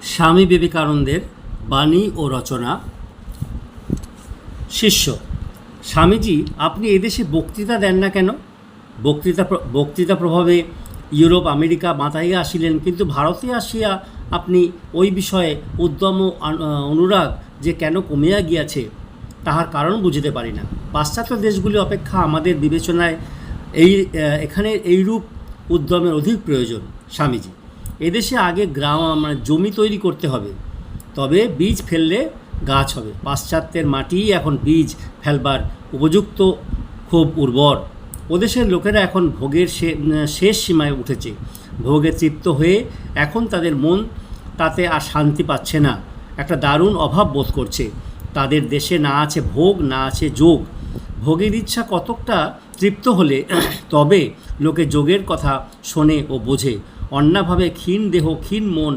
স্বামী বিবেকানন্দের বাণী ও রচনা। শিষ্য: স্বামীজি, আপনি এদেশে বক্তৃতা দেন না কেন? বক্তৃতা প্রভাবে ইউরোপ আমেরিকা মাতাইয়া আসিলেন, কিন্তু ভারতে আসিয়া আপনি ওই বিষয়ে উদ্যম অনুরাগ যে কেন কমিয়া গিয়াছে তাহার কারণ বুঝিতে পারি না। পাশ্চাত্য দেশগুলি অপেক্ষা আমাদের বিবেচনায় এখানে এইরূপ উদ্যমের অধিক প্রয়োজন। স্বামীজি, এদেশে আগে জমি তৈরি করতে হবে, তবে বীজ ফেললে গাছ হবে। পাশ্চাত্যের মাটিই এখন বীজ ফেলবার উপযুক্ত, খুব উর্বর। ওদেশের লোকেরা এখন ভোগের শেষ সীমায় উঠেছে। ভোগে তৃপ্ত হয়ে এখন তাদের মন তাতে আর শান্তি পাচ্ছে না, একটা দারুণ অভাব বোধ করছে। তাদের দেশে না আছে ভোগ, না আছে যোগ। ভোগের ইচ্ছা কতকটা তৃপ্ত হলে তবে লোকে যোগের কথা শোনে ও বোঝে। অন্যভাবে ক্ষীণ দেহ ক্ষীণ মন